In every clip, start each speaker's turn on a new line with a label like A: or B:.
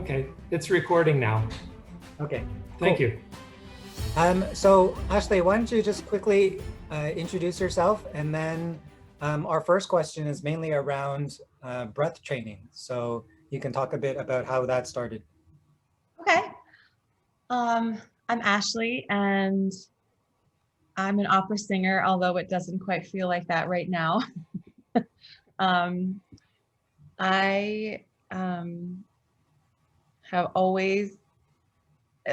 A: Okay, it's recording now.
B: Okay.
A: Thank
B: cool.
A: you.
B: So Ashley, why don't you just quickly introduce yourself, and then our first question is mainly around breath training. So you can talk a bit about how that started.
C: Okay. I'm Ashley, and I'm an opera singer, although it doesn't quite feel like that right now. I have always,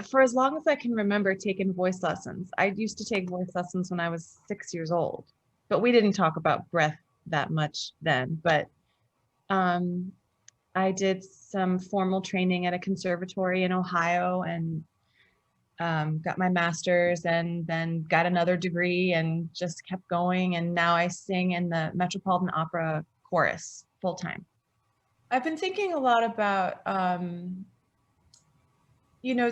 C: for as long as I can remember, taken voice lessons. I used to take voice lessons when I was 6 years old, but we didn't talk about breath that much then. But I did some formal training at a conservatory in Ohio, and got my master's, and then got another degree, and just kept going. And now I sing in the Metropolitan Opera chorus full time. I've been thinking a lot about,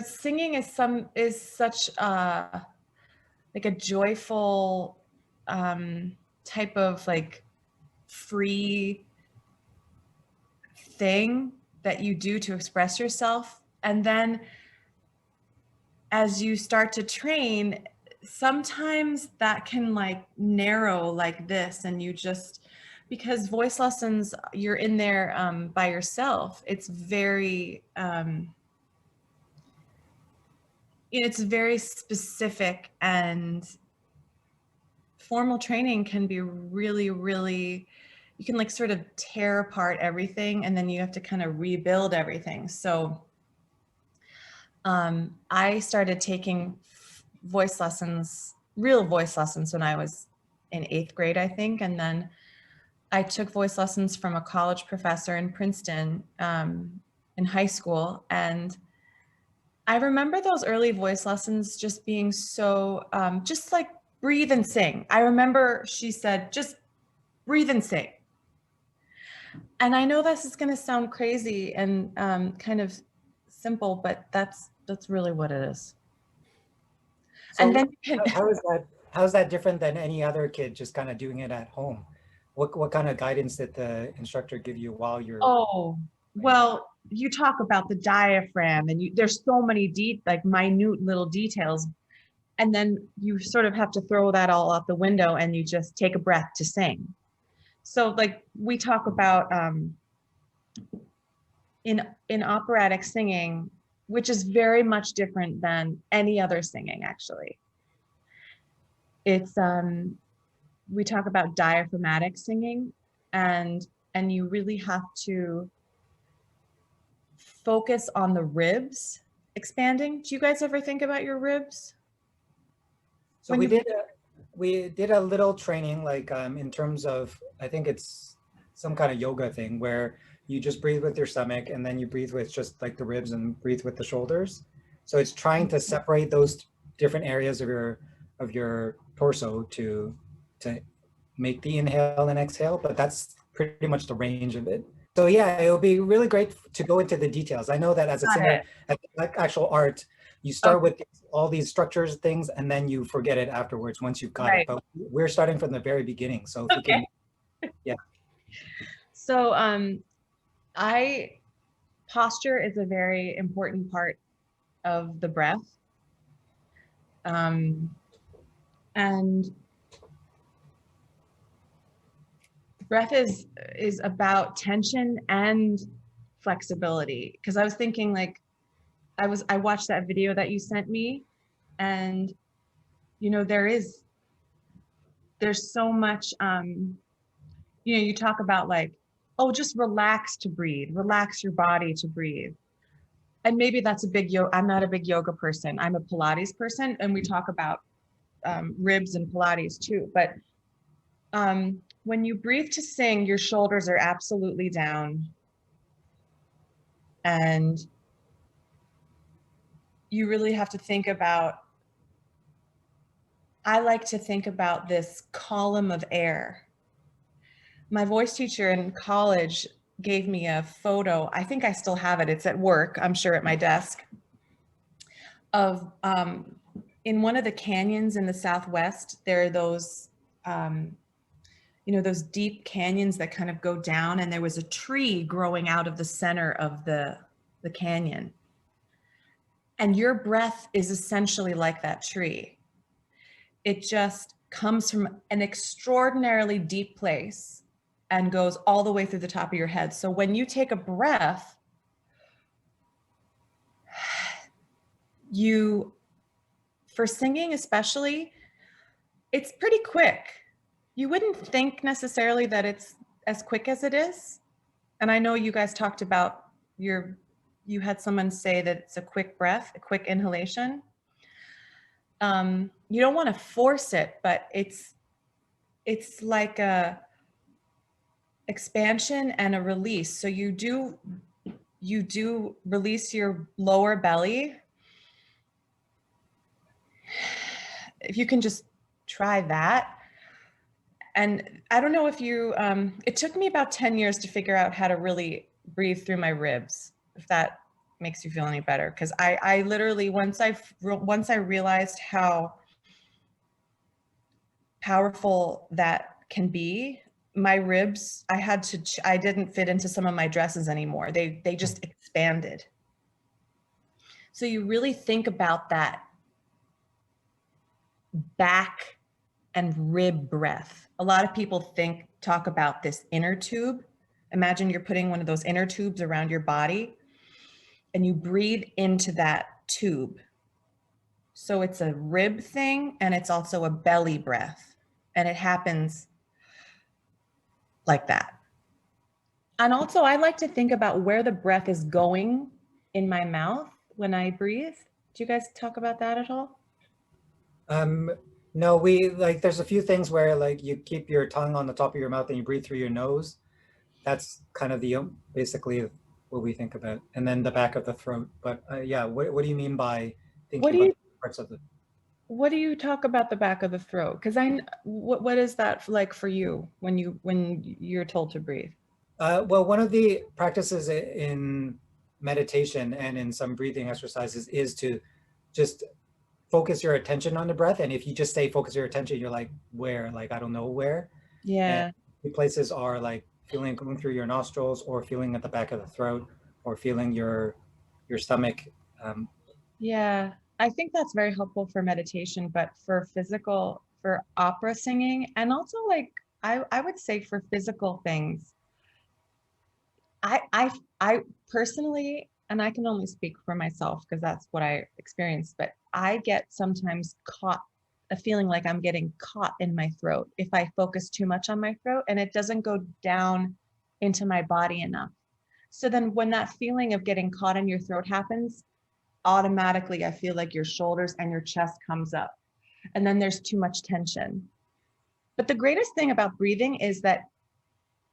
C: singing is such like a joyful type of like free thing that you do to express yourself. And then as you start to train, sometimes that can like narrow like this, and you just, because voice lessons, you're in there by yourself. It's very, it's very specific, and formal training can be really, really, you can like sort of tear apart everything, and then you have to kind of rebuild everything. So I started taking voice lessons, real voice lessons, when I was in 8th grade, I think. And then I took voice lessons from a college professor in Princeton in high school. And I remember those early voice lessons just being so, just like breathe and sing. I remember she said, just breathe and sing. And I know this is going to sound crazy and kind of simple, but that's really what it is.
B: So
C: And then
B: how is that different than any other kid just kind of doing it at home? What kind of guidance did the instructor give you while you're?
C: Oh, well, you talk about the diaphragm, and there's so many deep, like minute little details. And then you sort of have to throw that all out the window, and you just take a breath to sing. So like we talk about in operatic singing, which is very much different than any other singing, actually. It's we talk about diaphragmatic singing, and you really have to focus on the ribs expanding. Do you guys ever think about your ribs?
B: So we did a little training, like in terms of, I think it's some kind of yoga thing where you just breathe with your stomach, and then you breathe with just like the ribs, and breathe with the shoulders. So it's trying to separate those different areas of your torso to make the inhale and exhale, but that's pretty much the range of it. So yeah, it would be really great to go into the details. I know that as a singer, at actual art, you start with all these structures, things, and then you forget it afterwards once you've got it. But we're starting from the very beginning. So if you can, yeah.
C: So posture is a very important part of the breath. And breath is about tension and flexibility. Because I was thinking, like, I watched that video that you sent me, and there's so much, you talk about like, oh, just relax to breathe, relax your body to breathe. And maybe that's I'm not a big yoga person. I'm a Pilates person, and we talk about ribs and Pilates too. But when you breathe to sing, your shoulders are absolutely down. And you really have to think about, I like to think about this column of air. My voice teacher in college gave me a photo. I think I still have it. It's at work, I'm sure, at my desk, of in one of the canyons in the Southwest, there are those, those deep canyons that kind of go down, and there was a tree growing out of the center of the the canyon. And your breath is essentially like that tree. It just comes from an extraordinarily deep place and goes all the way through the top of your head. So when you take a breath, for singing especially, it's pretty quick. You wouldn't think necessarily that it's as quick as it is. And I know you guys talked about you had someone say that it's a quick breath, a quick inhalation. You don't want to force it, but it's like a expansion and a release. So you do release your lower belly. If you can just try that. And I don't know if you, it took me about 10 years to figure out how to really breathe through my ribs, if that makes you feel any better. Because I literally, once I realized how powerful that can be, my ribs, I didn't fit into some of my dresses anymore. They just expanded. So you really think about that back and rib breath. A lot of people talk about this inner tube. Imagine you're putting one of those inner tubes around your body and you breathe into that tube. So it's a rib thing and it's also a belly breath. And it happens like that. And also I like to think about where the breath is going in my mouth when I breathe. Do you guys talk about that at all?
B: No, there's a few things where like you keep your tongue on the top of your mouth and you breathe through your nose. That's kind of basically what we think about. And then the back of the throat. But yeah, what do you mean by thinking about parts of the...
C: What do you talk about the back of the throat? Because what is that like for you when you're told to breathe?
B: Well, one of the practices in meditation and in some breathing exercises is to just focus your attention on the breath. And if you just say focus your attention, you're like, where? Like, I don't know where.
C: Yeah.
B: And the places are like feeling going through your nostrils or feeling at the back of the throat or feeling your stomach.
C: Yeah, I think that's very helpful for meditation, but for opera singing, and also like, I would say for physical things, I personally, and I can only speak for myself because that's what I experienced, but I get sometimes a feeling like I'm getting caught in my throat if I focus too much on my throat and it doesn't go down into my body enough. So then when that feeling of getting caught in your throat happens, automatically I feel like your shoulders and your chest comes up and then there's too much tension. But the greatest thing about breathing is that,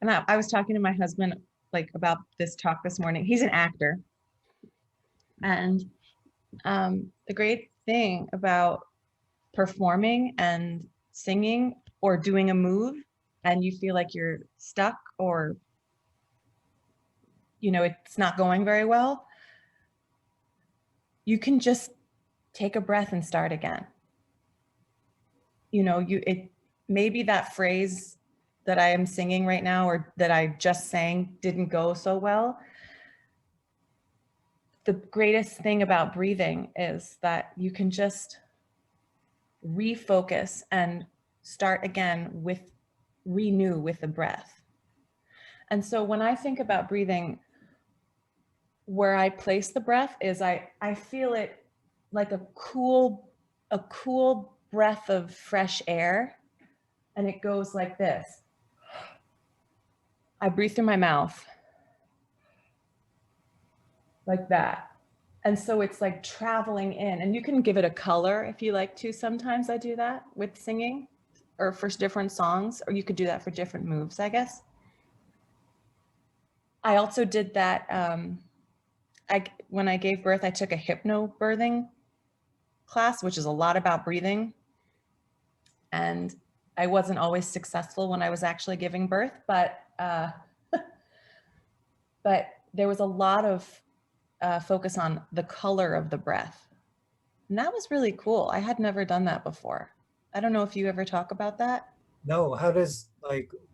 C: and I was talking to my husband like about this talk this morning. He's an actor. And the great thing about performing and singing or doing a move and you feel like you're stuck or, it's not going very well, you can just take a breath and start again. Maybe that phrase that I am singing right now or that I just sang didn't go so well. The greatest thing about breathing is that you can just refocus and start again renew with the breath. And so when I think about breathing, where I place the breath is I feel it like a cool breath of fresh air. And it goes like this. I breathe through my mouth like that. And so it's like traveling in, and you can give it a color if you like to. Sometimes I do that with singing or for different songs, or you could do that for different moves, I guess. I also did that. When I gave birth, I took a hypnobirthing class, which is a lot about breathing. And I wasn't always successful when I was actually giving birth, but there was a lot of focus on the color of the breath. And that was really cool. I had never done that before. I don't know if you ever talk about that.
B: No, how does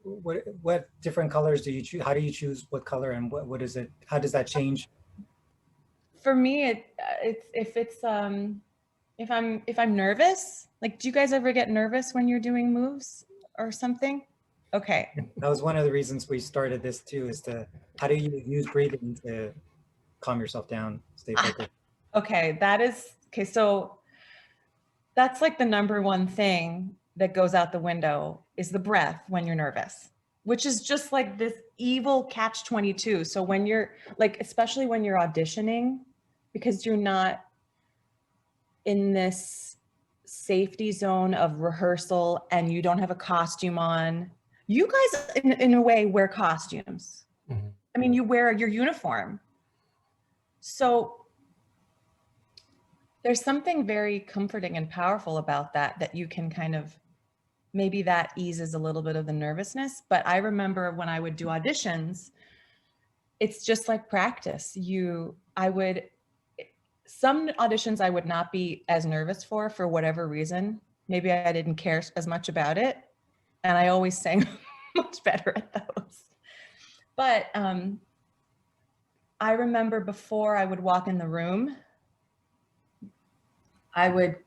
B: what different colors do you choose? How do you choose what color and what is it? How does that change?
C: for me, it's if I'm nervous, like, do you guys ever get nervous when you're doing moves or something? Okay.
B: That was one of the reasons we started this too, is to, how do you use breathing to calm yourself down, stay focused?
C: Okay, okay. So that's like the number one thing that goes out the window is the breath when you're nervous, which is just like this evil catch-22. So when you're like, especially when you're auditioning, because you're not in this safety zone of rehearsal and you don't have a costume on. You guys, in a way, wear costumes.
A: Mhm.
C: I mean, you wear your uniform. So there's something very comforting and powerful about that you can kind of, maybe that eases a little bit of the nervousness. But I remember when I would do auditions, it's just like practice. Some auditions I would not be as nervous for whatever reason. Maybe I didn't care as much about it. And I always sang much better at those. But I remember before I would walk in the room, I would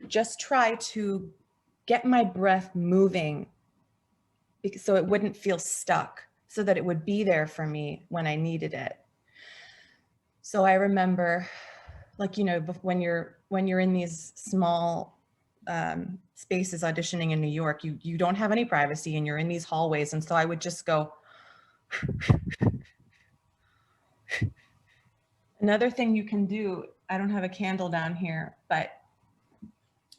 C: just try to get my breath moving so it wouldn't feel stuck, so that it would be there for me when I needed it. So I remember, like, you know, when you're in these small spaces auditioning in New York, you don't have any privacy and you're in these hallways. And so I would just go. Another thing you can do, I don't have a candle down here, but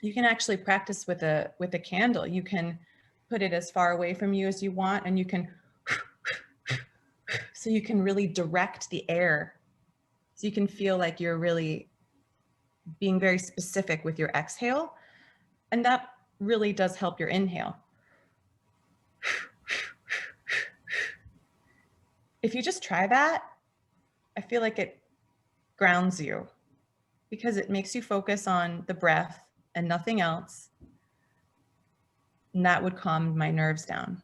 C: you can actually practice with a candle. You can put it as far away from you as you want, and you can, so you can really direct the air. So you can feel like you're really being very specific with your exhale. And that really does help your inhale. If you just try that, I feel like it grounds you because it makes you focus on the breath and nothing else. And that would calm my nerves down.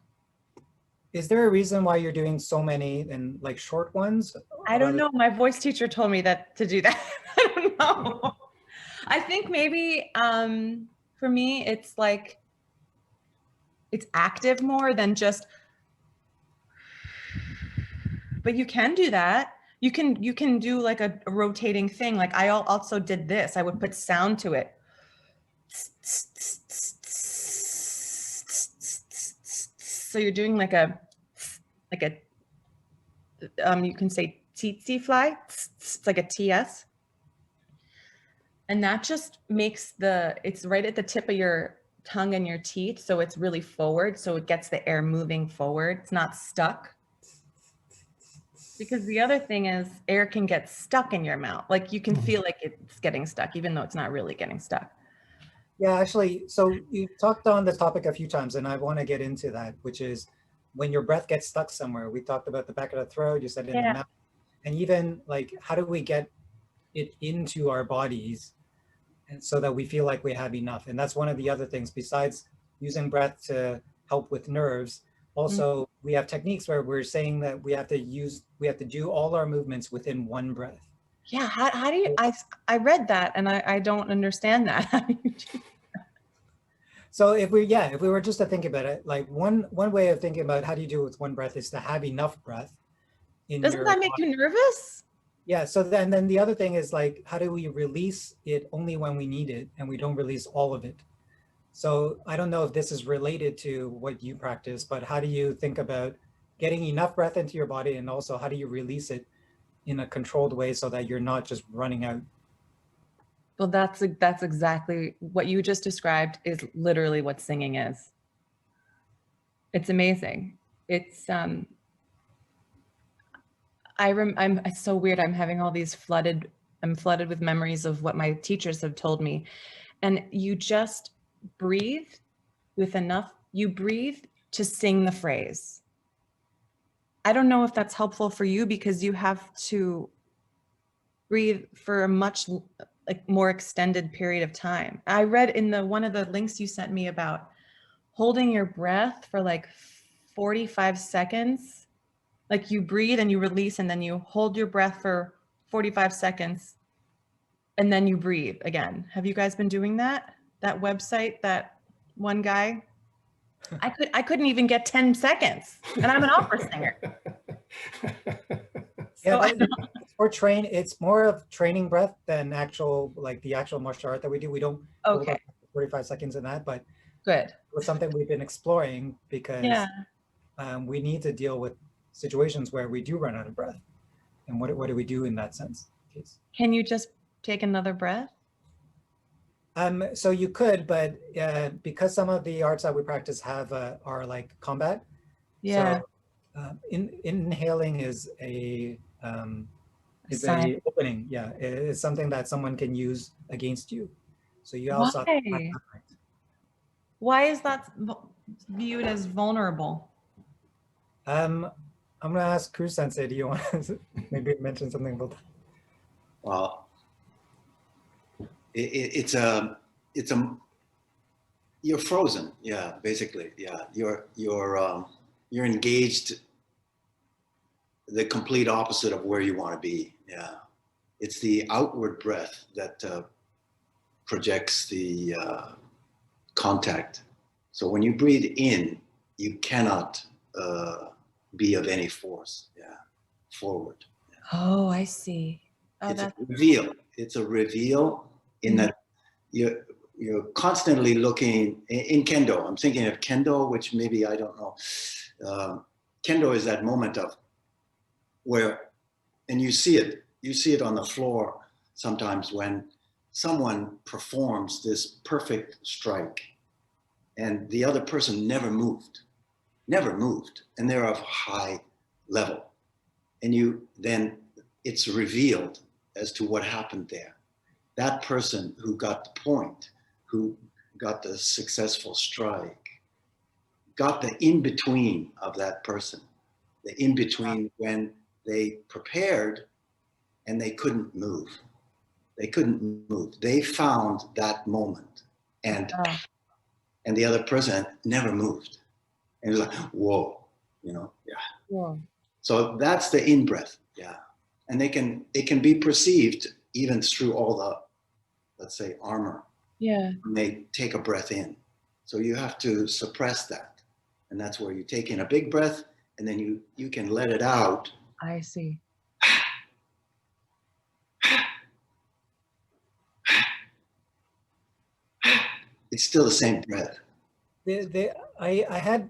B: Is there a reason why you're doing so many and like short ones?
C: I don't know. My voice teacher told me to do that. I don't know. I think maybe for me, it's like, it's active more than just, but you can do that. You can do like a rotating thing. Like I also did this. I would put sound to it. So you're doing like a you can say tsetse fly. It's like a TS. And that just makes it's right at the tip of your tongue and your teeth. So it's really forward. So it gets the air moving forward. It's not stuck. Because the other thing is air can get stuck in your mouth. Like you can feel like it's getting stuck, even though it's not really getting stuck.
B: Yeah, actually, so you talked on this topic a few times and I want to get into that, which is when your breath gets stuck somewhere. We talked about the back of the throat, you said in the mouth, and even like, how do we get it into our bodies and so that we feel like we have enough? And that's one of the other things, besides using breath to help with nerves. Also, we have techniques where we're saying that we have to do all our movements within one breath.
C: Yeah, how do you, I read that and I don't understand that.
B: So if we were just to think about it, like one way of thinking about how do you do it with one breath is to have enough breath in
C: Doesn't that make you nervous?
B: Yeah, so then the other thing is like, how do we release it only when we need it and we don't release all of it? So I don't know if this is related to what you practice, but how do you think about getting enough breath into your body, and also how do you release it in a controlled way so that you're not just running out?
C: Well, that's exactly what you just described, is literally what singing is. It's amazing. It's it's so weird. I'm having all these I'm flooded with memories of what my teachers have told me. And you just breathe with enough, you breathe to sing the phrase. I don't know if that's helpful for you because you have to breathe for a much like more extended period of time. I read in one of the links you sent me about holding your breath for like 45 seconds. Like you breathe and you release and then you hold your breath for 45 seconds, and then you breathe again. Have you guys been doing that? That website, that one guy? I couldn't even get 10 seconds, and I'm an opera singer.
B: Yeah,
C: So
B: it's more of training breath than actual, like the actual martial art that we do. We don't hold
C: okay,
B: on 45 seconds in that, but
C: good.
B: it was something we've been exploring because
C: Yeah.
B: we need to deal with situations where we do run out of breath. And what do we do in that sense?
C: Can you just take another breath?
B: So you could, but because some of the arts that we practice have are like combat.
C: Yeah.
B: So inhaling is
C: Sign.
B: a opening. Yeah, it's something that someone can use against you. So you also have to
C: Why?
B: find that right.
C: Why is that viewed as vulnerable?
B: I'm gonna ask Cruz Sensei. Do you want to maybe mention something about that?
D: Well, it's a you're frozen. Yeah, basically. Yeah, you're engaged. The complete opposite of where you want to be. Yeah, it's the outward breath that projects the contact. So when you breathe in, you cannot be of any force. Yeah, forward.
C: Oh, I see. Oh,
D: It's a
C: that's
D: reveal. It's a reveal in that you're constantly looking in kendo. I'm thinking of kendo, which maybe I don't know. Kendo is that moment of where, and you see it on the floor sometimes when someone performs this perfect strike and the other person never moved, and they're of high level. And then it's revealed as to what happened there. That person who got the point, who got the successful strike, got the in-between of that person, the in-between when they prepared and they couldn't move. They found that moment, and the other person never moved. And it was like, whoa, yeah.
C: cool.
D: So that's the in-breath, yeah. And it can be perceived even through all the, let's say, armor.
C: Yeah.
D: When they take a breath in. So you have to suppress that. And that's where you take in a big breath and then you can let it out.
C: I see.
D: It's still the same breath.
B: I had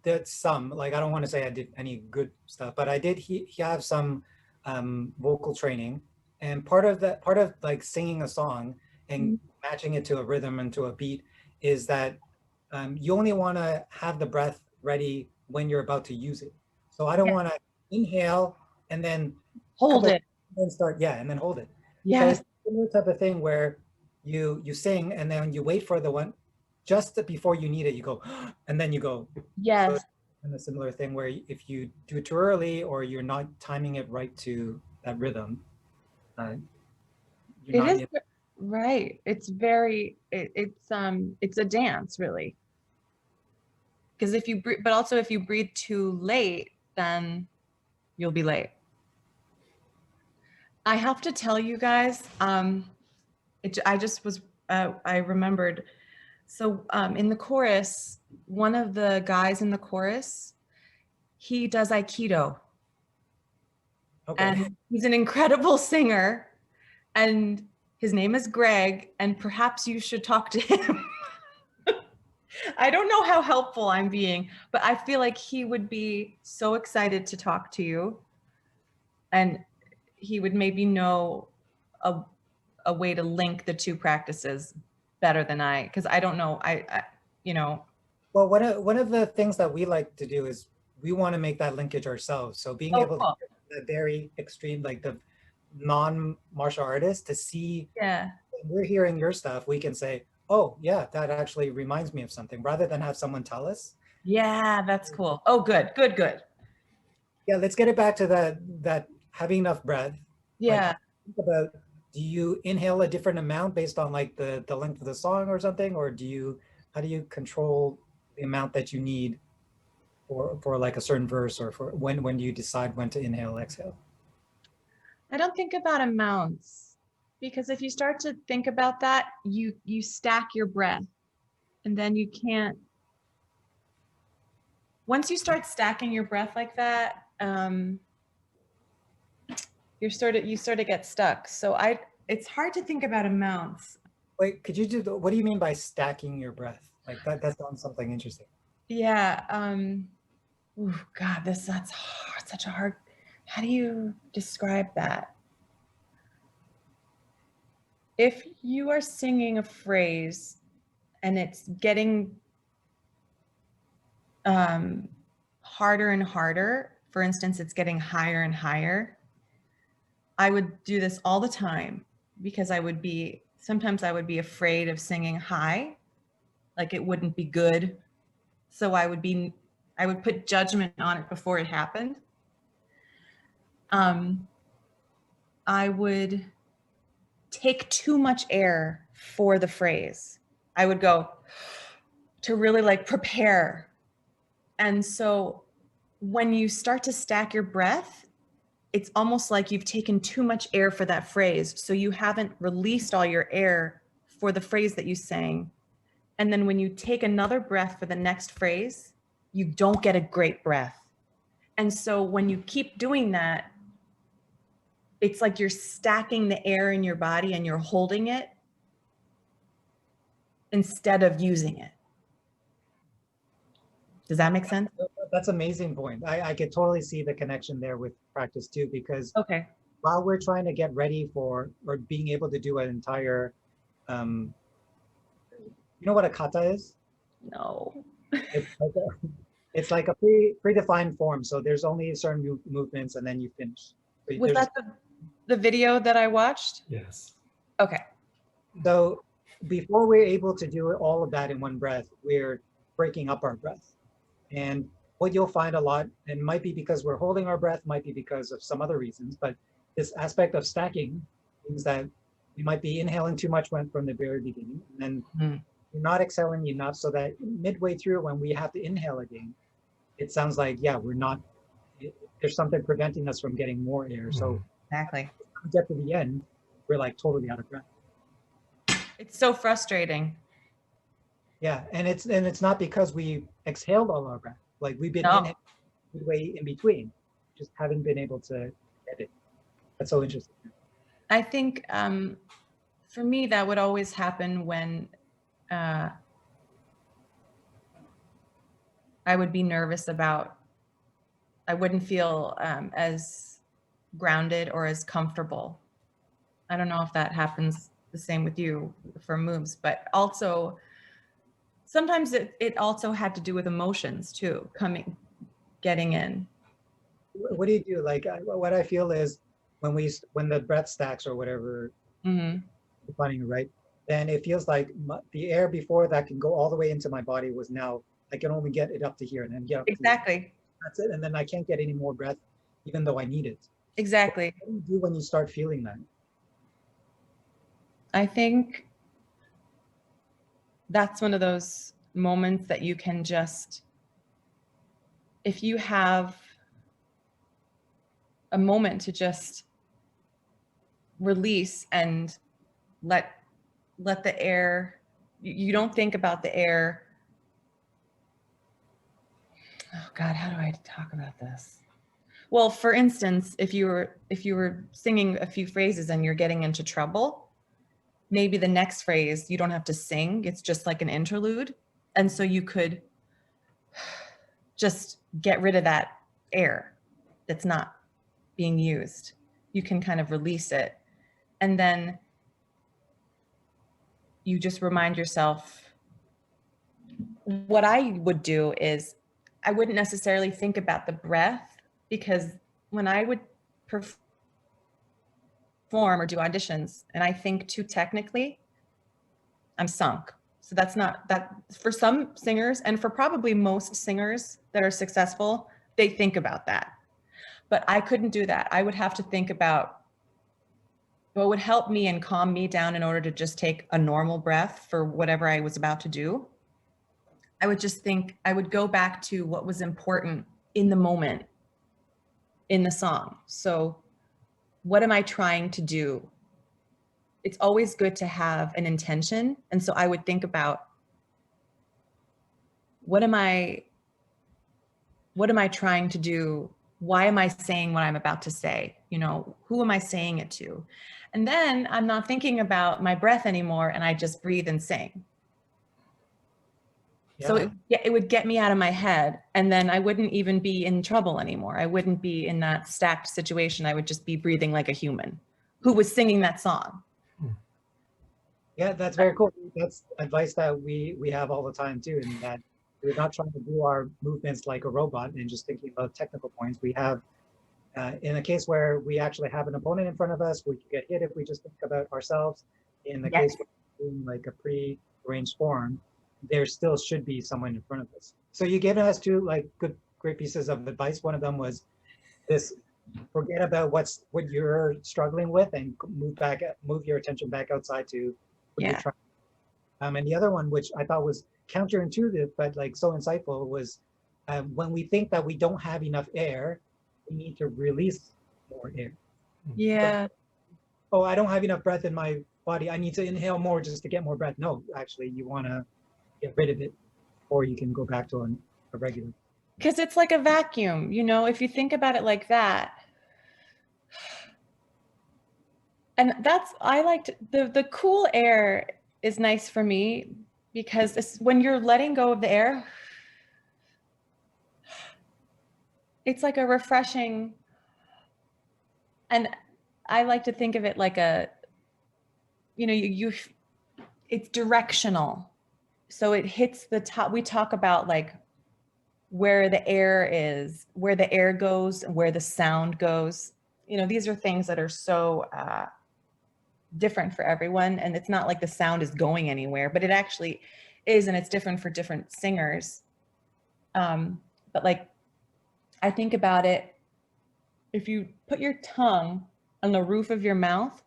B: did some, like, I don't want to say I did any good stuff, but I did he have some vocal training, and part of like singing a song and matching it to a rhythm and to a beat is that you only want to have the breath ready when you're about to use it. So I don't want to inhale and then
C: Hold it.
B: and start, and then hold it.
C: Yes.
B: So it's a similar type of thing where you sing and then you wait for the one just before you need it, you go, and then you go.
C: Yes.
B: So, and a similar thing where if you do it too early or you're not timing it right to that rhythm, you're
C: It
B: not.
C: is right. It's very. It's a dance, really. Because if you breathe, but also if you breathe too late, then you'll be late. I have to tell you guys. I just was. I remembered. So in the chorus, one of the guys in the chorus, he does Aikido.
B: Okay.
C: And he's an incredible singer. And his name is Greg, and perhaps you should talk to him. I don't know how helpful I'm being, but I feel like he would be so excited to talk to you. And he would maybe know a way to link the two practices better than because I don't know.
B: Well, one of the things that we like to do is we want to make that linkage ourselves. So being able to get the very extreme, like the non-martial artist, to see when we're hearing your stuff, we can say, oh yeah, that actually reminds me of something, rather than have someone tell us.
C: Yeah, that's cool. Oh, good.
B: Yeah, let's get it back to that having enough breath.
C: Yeah.
B: Like, think about, do you inhale a different amount based on like the length of the song or something, or how do you control the amount that you need for like a certain verse, or for when do you decide when to inhale, exhale?
C: I don't think about amounts, because if you start to think about that, you stack your breath, and then you can't. Once you start stacking your breath like that, you sort of get stuck. So it's hard to think about amounts.
B: Wait, could you what do you mean by stacking your breath? Like that sounds something interesting.
C: Yeah. Ooh, God, that's hard, such a hard. How do you describe that? If you are singing a phrase and it's getting harder and harder, for instance, it's getting higher and higher, I would do this all the time because sometimes I would be afraid of singing high, like it wouldn't be good. So I would put judgment on it before it happened. I would take too much air for the phrase. I would go to really like prepare. And so when you start to stack your breath, it's almost like you've taken too much air for that phrase. So you haven't released all your air for the phrase that you sang. And then when you take another breath for the next phrase, you don't get a great breath. And so when you keep doing that, it's like you're stacking the air in your body and you're holding it instead of using it. Does that make sense?
B: That's an amazing point. I could totally see the connection there with practice too, because
C: Okay.
B: while we're trying to get ready for or being able to do an entire, you know what a kata is?
C: No.
B: It's like a predefined form. So there's only certain movements and then you finish.
C: Was that the video that I watched?
A: Yes.
C: Okay.
B: So before we're able to do all of that in one breath, we're breaking up our breath. And what you'll find a lot, and might be because we're holding our breath, might be because of some other reasons, but this aspect of stacking means that you might be inhaling too much from the very beginning, and then you're not exhaling enough, so that midway through when we have to inhale again, it sounds like, yeah, there's something preventing us from getting more air. So
C: exactly.
B: when we get to the end, we're like totally out of breath.
C: It's so frustrating.
B: Yeah, and it's not because we exhaled all our breath. Like we've been inhaling midway in between, just haven't been able to get it. That's so interesting.
C: I think for me, that would always happen when I would be nervous about, I wouldn't feel as grounded or as comfortable. I don't know if that happens the same with you for moves, but also sometimes it also had to do with emotions too, getting in.
B: What do you do? Like what I feel is when the breath stacks or whatever, defining it right, then it feels like the air before that can go all the way into my body was now I can only get it up to here and then get up
C: exactly.
B: To here. That's it, and then I can't get any more breath, even though I need it.
C: Exactly.
B: What do you do when you start feeling that?
C: I think that's one of those moments that you can just, if you have a moment to just release and let the air, you don't think about the air. Oh God, how do I talk about this? Well, for instance, if you were singing a few phrases and you're getting into trouble, maybe the next phrase you don't have to sing, it's just like an interlude. And so you could just get rid of that air that's not being used. You can kind of release it. And then you just remind yourself. What I would do is I wouldn't necessarily think about the breath, because when I would perform or do auditions and I think too technically, I'm sunk. So that's not that for some singers, and for probably most singers that are successful, they think about that. But I couldn't do that. I would have to think about what would help me and calm me down in order to just take a normal breath for whatever I was about to do. I would just think, I would go back to what was important in the moment in the song. So what am I trying to do? It's always good to have an intention. And so I would think about, what am I trying to do? Why am I saying what I'm about to say? You know, who am I saying it to? And then I'm not thinking about my breath anymore, and I just breathe and sing.
B: Yeah.
C: So it would get me out of my head, and then I wouldn't even be in trouble anymore. I wouldn't be in that stacked situation. I would just be breathing like a human who was singing that song.
B: Yeah, that's very cool. That's advice that we have all the time too, and that we're not trying to do our movements like a robot and just thinking about technical points. We have, in a case where we actually have an opponent in front of us, we can get hit if we just think about ourselves. In the
C: Yes.
B: case where we're doing like a pre-arranged form, there still should be someone in front of us. So you gave us two like great pieces of advice. One of them was this: forget about what you're struggling with and move your attention back outside to what you're
C: Yeah.
B: trying. And the other one, which I thought was counterintuitive but like so insightful, was when we think that we don't have enough air, we need to release more air.
C: Yeah.
B: Oh, I don't have enough breath in my body, I need to inhale more just to get more breath. No, actually, you want to get rid of it before you can go back to a regular.
C: Because it's like a vacuum, you know, if you think about it like that. And I liked the cool air is nice for me, because when you're letting go of the air, it's like a refreshing, and I like to think of it like a, you know, it's directional. So it hits the top. We talk about like where the air is, where the air goes, and where the sound goes. You know, these are things that are so different for everyone. And it's not like the sound is going anywhere, but it actually is. And it's different for different singers. But like, I think about it, if you put your tongue on the roof of your mouth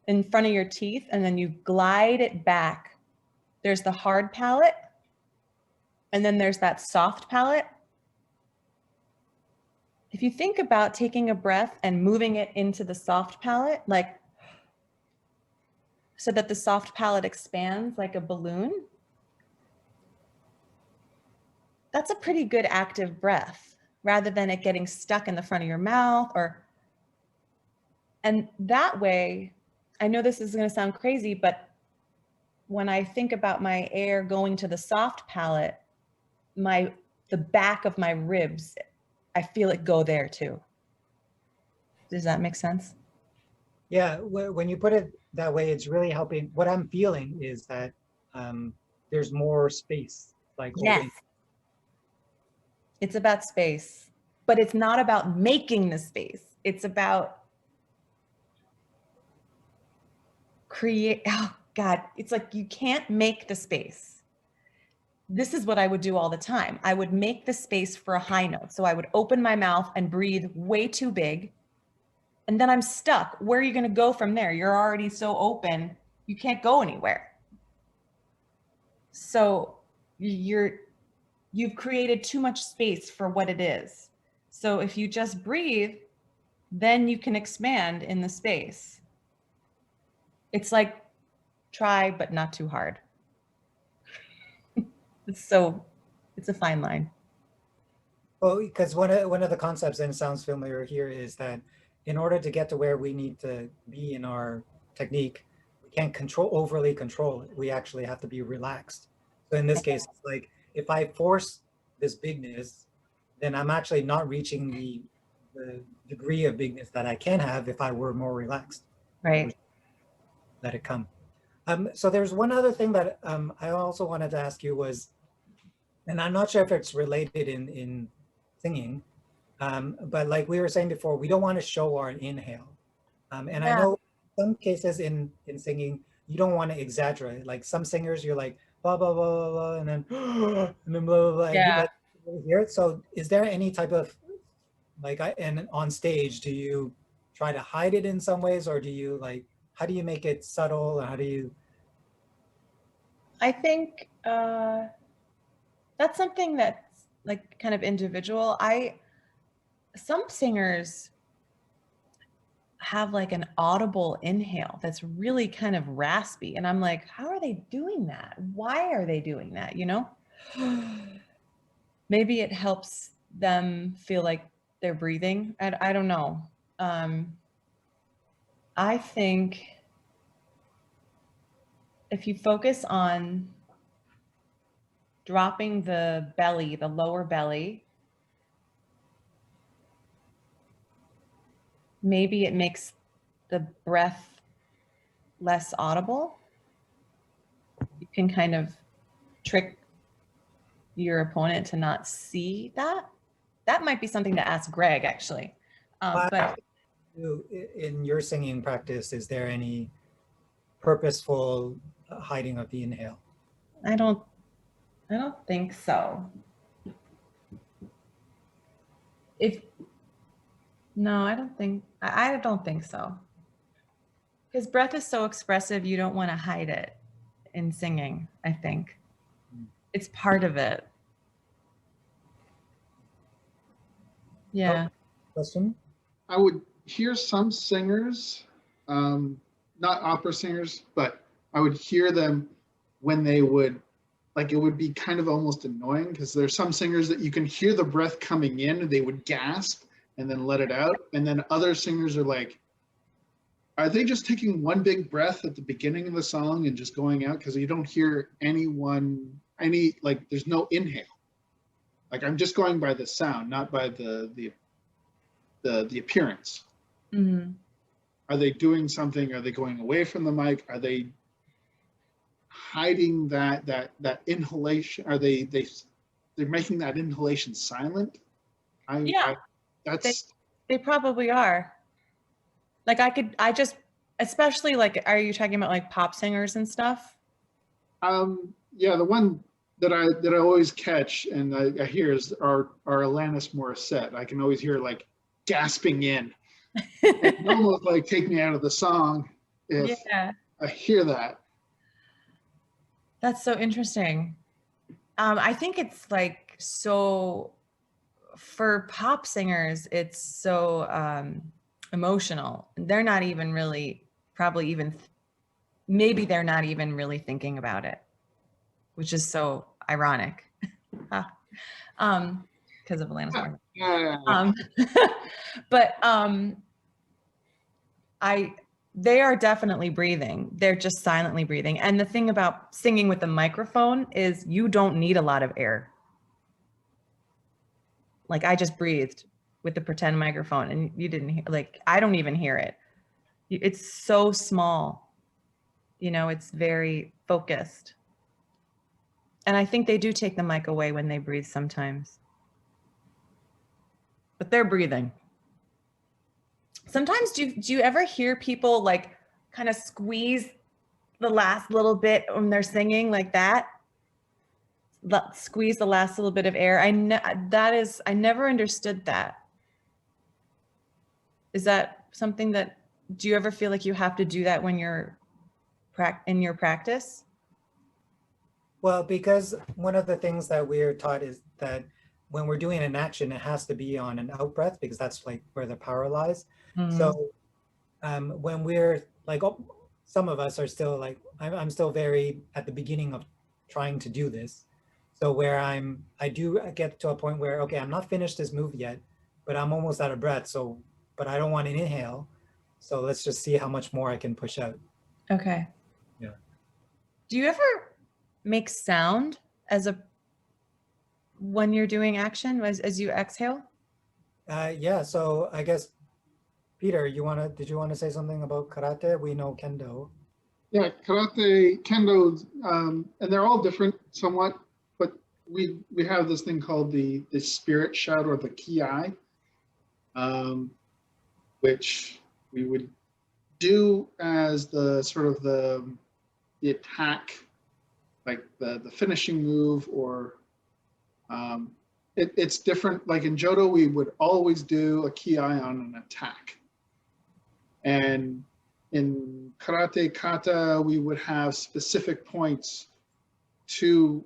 C: in front of your teeth, and then you glide it back, there's the hard palate, and then there's that soft palate. If you think about taking a breath and moving it into the soft palate, like, so that the soft palate expands like a balloon, that's a pretty good active breath, rather than it getting stuck in the front of your mouth. And that way, I know this is going to sound crazy, but when I think about my air going to the soft palate, the back of my ribs, I feel it go there too. Does that make sense?
B: Yeah, when you put it that way, it's really helping. What I'm feeling is that there's more space, like
C: Yes. It's about space, but it's not about making the space. It's about oh God, it's like you can't make the space. This is what I would do all the time. I would make the space for a high note. So I would open my mouth and breathe way too big. And then I'm stuck. Where are you going to go from there? You're already so open. You can't go anywhere. So you've created too much space for what it is. So if you just breathe, then you can expand in the space. It's like try, but not too hard. It's a fine line.
B: Well, because one of the concepts, and it sounds familiar here, is that in order to get to where we need to be in our technique, we can't overly control it. We actually have to be relaxed. So in this case, it's like if I force this bigness, then I'm actually not reaching the degree of bigness that I can have if I were more relaxed.
C: Right.
B: Let it come. So there's one other thing that I also wanted to ask you was, and I'm not sure if it's related in singing, but like we were saying before, we don't want to show our inhale. And I know some cases in singing, you don't want to exaggerate. Like some singers, you're like, blah, blah, blah, blah, blah, and then blah, blah, blah, and you let people hear it. So is there any type of, and on stage, do you try to hide it in some ways, or do you like, how do you make it subtle? Or how do you?
C: I think that's something that's like kind of individual. Some singers, have like an audible inhale that's really kind of raspy. And I'm like, how are they doing that? Why are they doing that? You know, maybe it helps them feel like they're breathing. I don't know. I think if you focus on dropping the belly, the lower belly, maybe it makes the breath less audible. You can kind of trick your opponent to not see that. That might be something to ask Greg, actually. But
B: in your singing practice, is there any purposeful hiding of the inhale?
C: I don't think so. No, I don't think so. Because breath is so expressive, you don't want to hide it in singing, I think. It's part of it. Yeah.
B: Question?
E: I would hear some singers, not opera singers, but I would hear them when they would, like, it would be kind of almost annoying because there's some singers that you can hear the breath coming in and they would gasp and then let it out. And then other singers are like, are they just taking one big breath at the beginning of the song and just going out? Because you don't hear like, there's no inhale. Like, I'm just going by the sound, not by the appearance.
C: Mm-hmm.
E: Are they doing something? Are they going away from the mic? Are they hiding that inhalation? Are they're making that inhalation silent?
C: They probably are. Like especially like, are you talking about like pop singers and stuff?
E: Yeah, the one that I always catch and I hear is our Alanis Morissette. I can always hear like gasping in. It almost like take me out of the song if I hear that.
C: That's so interesting. I think it's like, so for pop singers, it's so emotional. They're not even really, maybe they're not even really thinking about it, which is so ironic. Because of Alanis Morissette. But they are definitely breathing. They're just silently breathing. And the thing about singing with a microphone is you don't need a lot of air. Like, I just breathed with the pretend microphone and you didn't hear, like, I don't even hear it. It's so small, it's very focused. And I think they do take the mic away when they breathe sometimes. But they're breathing. Sometimes do you ever hear people like kind of squeeze the last little bit when they're singing like that? Squeeze the last little bit of air. I never understood that. Is that something do you ever feel like you have to do that when you're in your practice?
B: Well, because one of the things that we're taught is that when we're doing an action, it has to be on an out breath because that's like where the power lies. Mm-hmm. So when we're like, some of us are still like, I'm still very at the beginning of trying to do this. So where I do get to a point where, okay, I'm not finished this move yet, but I'm almost out of breath. So, but I don't want an inhale. So let's just see how much more I can push out.
C: Okay.
B: Yeah.
C: Do you ever make sound when you're doing action as you exhale?
B: Yeah. So I guess, Peter, did you want to say something about karate? We know kendo.
E: Yeah, karate, kendo, and they're all different somewhat, but we have this thing called the spirit shout or the ki, which we would do as the sort of the attack, like the finishing move, or it's different. Like in Jodo, we would always do a ki on an attack. And in karate kata, we would have specific points,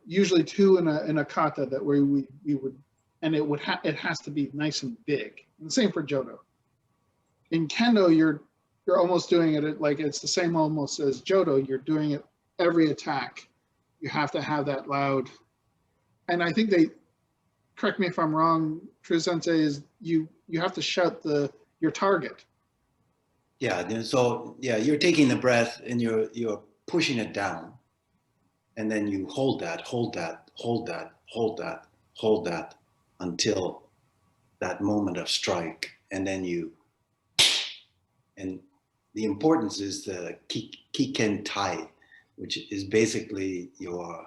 E: usually two in a kata that we would, and it has to be nice and big. And the same for Jodo. In kendo, you're almost doing it like it's the same almost as Jodo. You're doing it every attack. You have to have that loud. And I think they, correct me if I'm wrong, True Sensei, is you have to shout your target.
D: Yeah. So yeah, you're taking the breath and you're pushing it down, and then you hold that, hold that, hold that, hold that, hold that until that moment of strike, and then and the importance is the kiken tai, which is basically your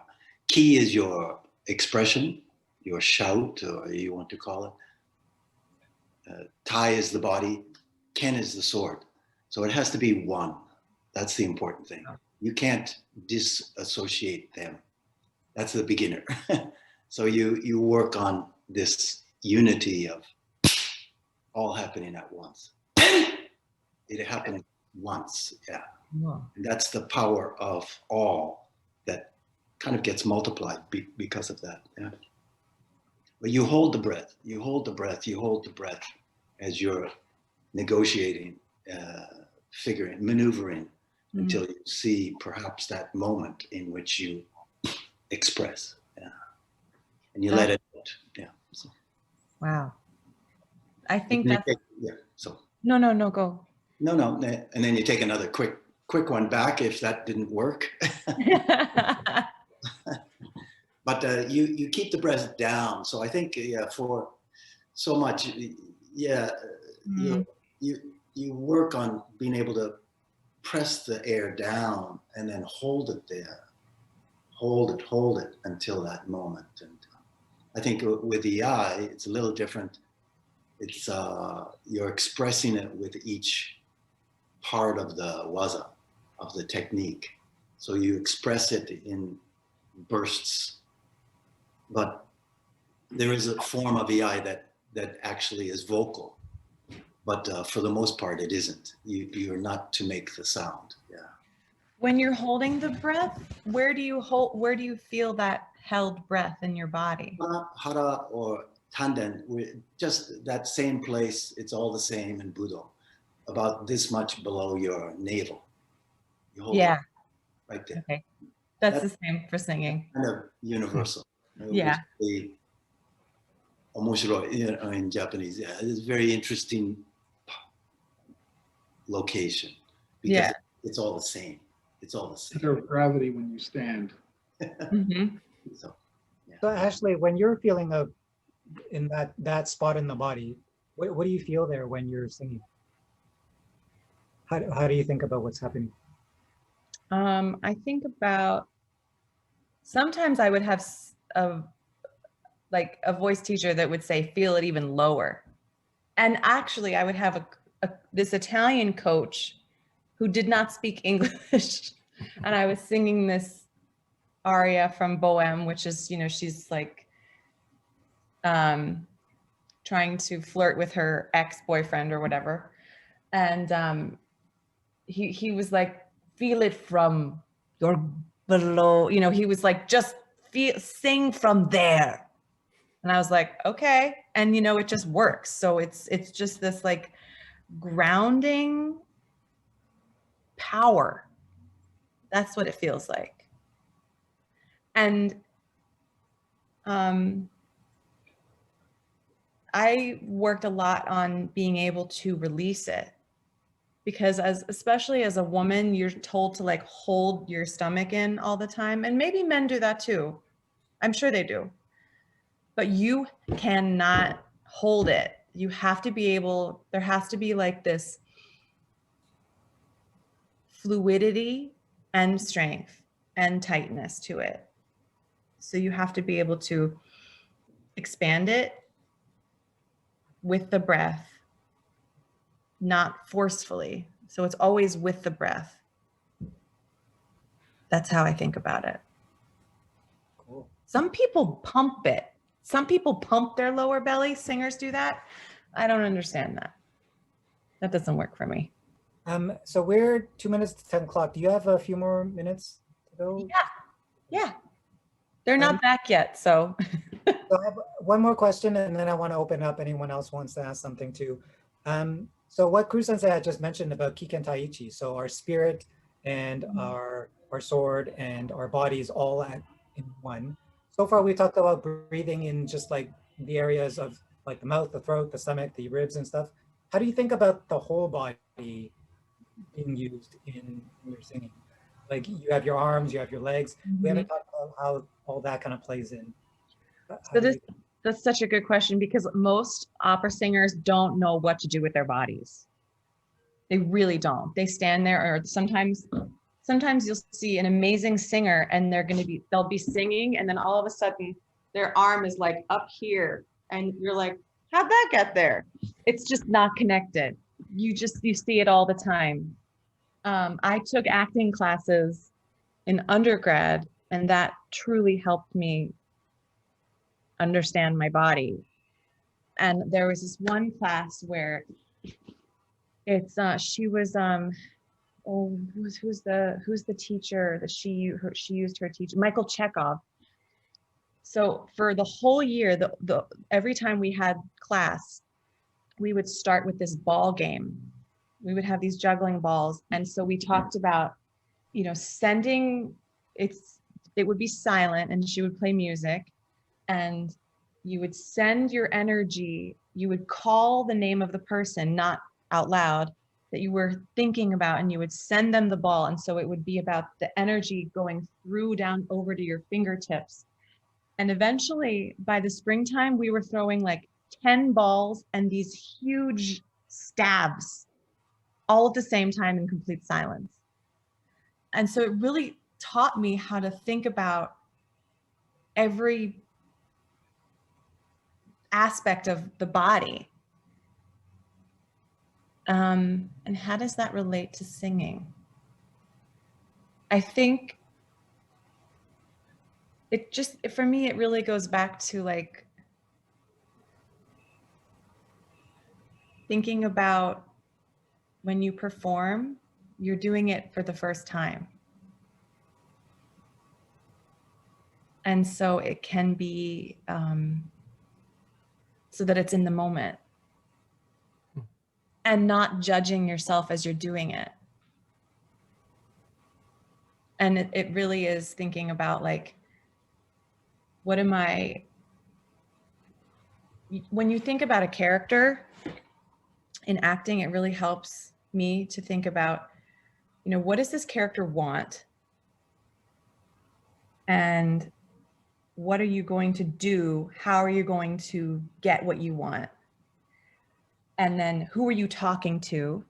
D: ki is your expression, your shout, or you want to call it. Tai is the body, ken is the sword. So it has to be one. That's the important thing. You can't disassociate them. That's the beginner. So you work on this unity of all happening at once. It happened once, yeah.
C: Wow.
D: And that's the power of all that kind of gets multiplied because of that. Yeah. But you hold the breath, you hold the breath, you hold the breath as you're negotiating, figuring, maneuvering until you see perhaps that moment in which you express. Yeah. And you let it out. Yeah. So.
C: Wow. I think that's,
D: yeah. So.
C: No, go.
D: No. And then you take another quick one back if that didn't work. But you keep the breath down. So I think for so much, you work on being able to press the air down and then hold it there, hold it until that moment. And I think with the eye, it's a little different. It's you're expressing it with each part of the waza, of the technique. So you express it in bursts, but there is a form of EI that actually is vocal, but for the most part, it isn't. You're not to make the sound. Yeah.
C: When you're holding the breath, where do you feel that held breath in your body?
D: Hara or tanden, just that same place. It's all the same in budo, about this much below your navel. You hold it right there.
C: Okay. That's the same for singing.
D: Kind of universal.
C: Yeah.
D: Omoshiro in Japanese. Yeah, it's a very interesting location because it's all the same. It's all the same.
E: Center of gravity when you stand.
D: So, yeah.
B: So Ashley, when you're feeling in that spot in the body, what do you feel there when you're singing? How do you think about what's happening?
C: I think about, sometimes I would have a voice teacher that would say, feel it even lower. And actually I would have this Italian coach who did not speak English. And I was singing this aria from Bohème, which is, she's like trying to flirt with her ex-boyfriend or whatever. And he was like, feel it from your below, he was like, just sing from there. And I was like, okay. And it just works. So it's just this like grounding power. That's what it feels like. And I worked a lot on being able to release it, because especially as a woman, you're told to like hold your stomach in all the time. And maybe men do that too. I'm sure they do. But you cannot hold it. You have to be able, there has to be like this fluidity and strength and tightness to it. So you have to be able to expand it with the breath, not forcefully. So it's always with the breath. That's how I think about it.
B: Cool.
C: Some people pump it. Some people pump their lower belly. Singers do that. I don't understand that. That doesn't work for me.
B: So we're 2 minutes to 10 o'clock. Do you have a few more minutes to go?
C: Yeah. They're not back yet, so.
B: So I have one more question, and then I want to open up. Anyone else wants to ask something too. So what Kru-sensei had just mentioned about Kiken Taichi, so our spirit and our sword and our bodies all in one. So far we talked about breathing in just like the areas of like the mouth, the throat, the stomach, the ribs and stuff. How do you think about the whole body being used in your singing? Like you have your arms, you have your legs. We haven't talked about how all that kind of plays in.
C: So that's such a good question, because most opera singers don't know what to do with their bodies. They really don't. They stand there, or sometimes you'll see an amazing singer and they'll be singing, and then all of a sudden their arm is like up here and you're like, how'd that get there? It's just not connected. You see it all the time. I took acting classes in undergrad, and that truly helped me understand my body. And there was this one class where she was who's the teacher that she used her teacher, Michael Chekhov. So for the whole year, every time we had class, we would start with this ball game. We would have these juggling balls, and so we talked about, sending. It would be silent, and she would play music, and you would send your energy. You would call the name of the person, not out loud, that you were thinking about, and you would send them the ball. And so it would be about the energy going through down over to your fingertips. And eventually by the springtime, we were throwing like 10 balls and these huge stabs all at the same time in complete silence. And so it really taught me how to think about every aspect of the body. And how does that relate to singing? I think for me, it really goes back to like thinking about when you perform, you're doing it for the first time. And so it can be so that it's in the moment. And not judging yourself as you're doing it. And it really is thinking about like, when you think about a character in acting, it really helps me to think about, what does this character want? And what are you going to do? How are you going to get what you want? And then who are you talking to?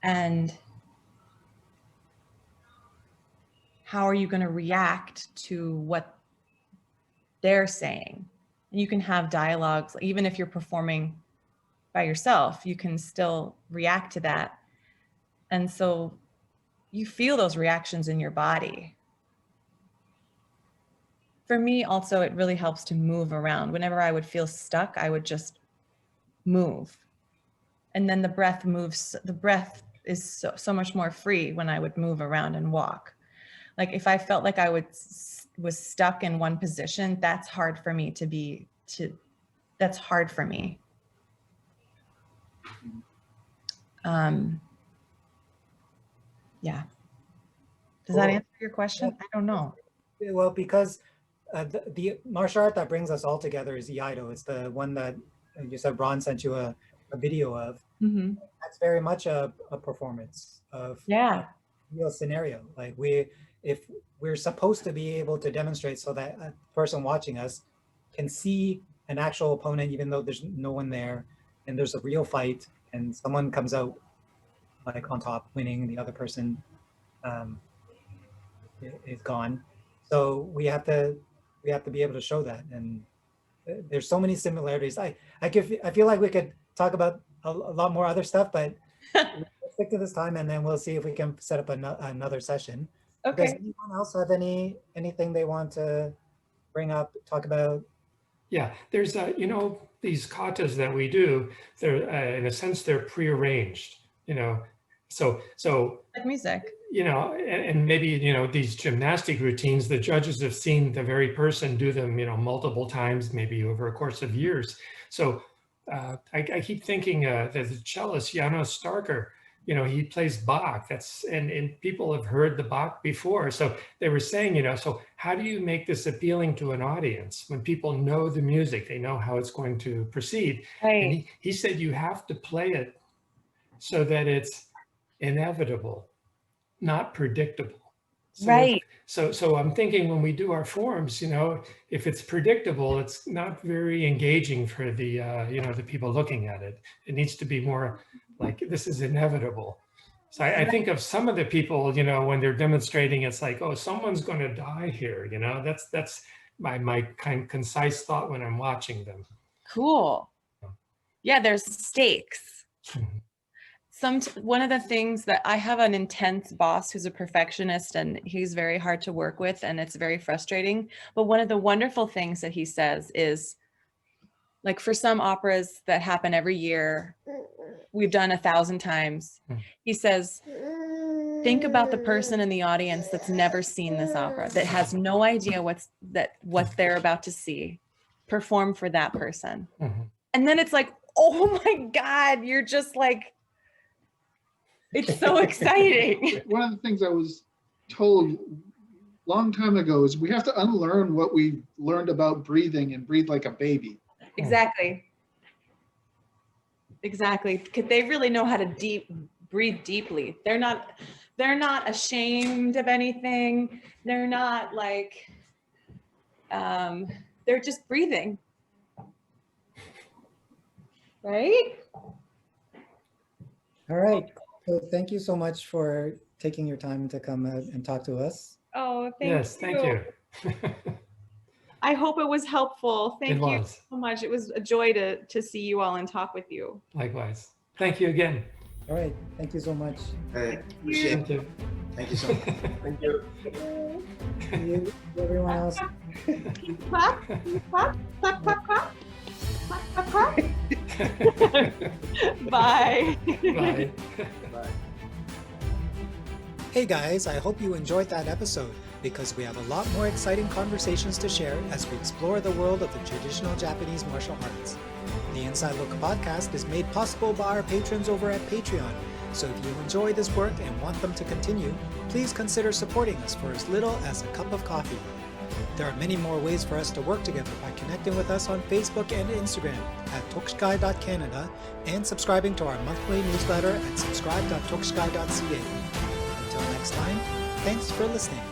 C: And how are you going to react to what they're saying? And you can have dialogues, even if you're performing by yourself, you can still react to that. And so you feel those reactions in your body. For me also, it really helps to move around. Whenever I would feel stuck, I would just move. And then the breath moves. The breath is so much more free when I would move around and walk. Like if I felt like I was stuck in one position, that's hard for me that's hard for me. Yeah. Does that answer your question? I don't know.
B: Well, because the martial art that brings us all together is Iaido. It's the one that you said Ron sent you a video of.
C: Mm-hmm.
B: That's very much a performance of
C: Yeah.
B: a real scenario. Like if we're supposed to be able to demonstrate so that a person watching us can see an actual opponent, even though there's no one there, and there's a real fight, and someone comes out like on top, winning, the other person is gone. So we have to be able to show that, and there's so many similarities. I feel like we could talk about a lot more other stuff, but we'll stick to this time, and then we'll see if we can set up another session.
C: Okay.
B: Does anyone else have anything they want to bring up, talk about?
A: Yeah, there's these katas that we do. They're in a sense they're prearranged. So
C: Like music.
A: and maybe these gymnastic routines. The judges have seen the very person do them multiple times, maybe over a course of years. So I keep thinking that the cellist Janos Starker, you know, he plays Bach. And people have heard the Bach before. So they were saying, you know, so how do you make this appealing to an audience when people know the music, they know how it's going to proceed?
C: Right.
A: And he said you have to play it so that it's inevitable, not predictable. So
C: Right.
A: So I'm thinking when we do our forms, you know, if it's predictable, it's not very engaging for the you know, the people looking at it. It needs to be more like this is inevitable. So I think of some of the people, you know, when they're demonstrating, it's like, oh, someone's going to die here. You know, that's my kind of concise thought when I'm watching them.
C: Cool. Yeah, there's stakes. One of the things that I have an intense boss who's a perfectionist, and he's very hard to work with, and it's very frustrating. But one of the wonderful things that he says is, like, for some operas that happen every year, we've done 1,000 times. He says, think about the person in the audience that's never seen this opera, that has no idea what they're about to see. Perform for that person. And then it's like, oh my God, you're just like, it's so exciting.
E: One of the things I was told a long time ago is we have to unlearn what we learned about breathing and breathe like a baby.
C: Exactly. Exactly. Because they really know how to breathe deeply. They're not ashamed of anything. They're not like, they're just breathing. Right?
B: All right. So thank you so much for taking your time to come and talk to us.
C: Oh, thank
A: Yes, thank you.
C: I hope it was helpful. Thank you
A: was.
C: so much. It was a joy to see you all and talk with you.
A: Likewise. Thank you again.
B: All right. Thank you so much.
D: I appreciate
A: Thank you.
D: Thank you so much.
F: Thank you.
B: See you, everyone else.
C: Clap, clap, clap, clap, clap. Clap, clap, clap. Bye.
A: Bye.
F: Bye.
B: Hey guys, I hope you enjoyed that episode, because we have a lot more exciting conversations to share as we explore the world of the traditional Japanese martial arts. The Inside Look podcast is made possible by our patrons over at Patreon, so if you enjoy this work and want them to continue, please consider supporting us for as little as a cup of coffee. There are many more ways for us to work together by connecting with us on Facebook and Instagram at tokushikai.canada and subscribing to our monthly newsletter at subscribe.tokushikai.ca. Until next time, thanks for listening.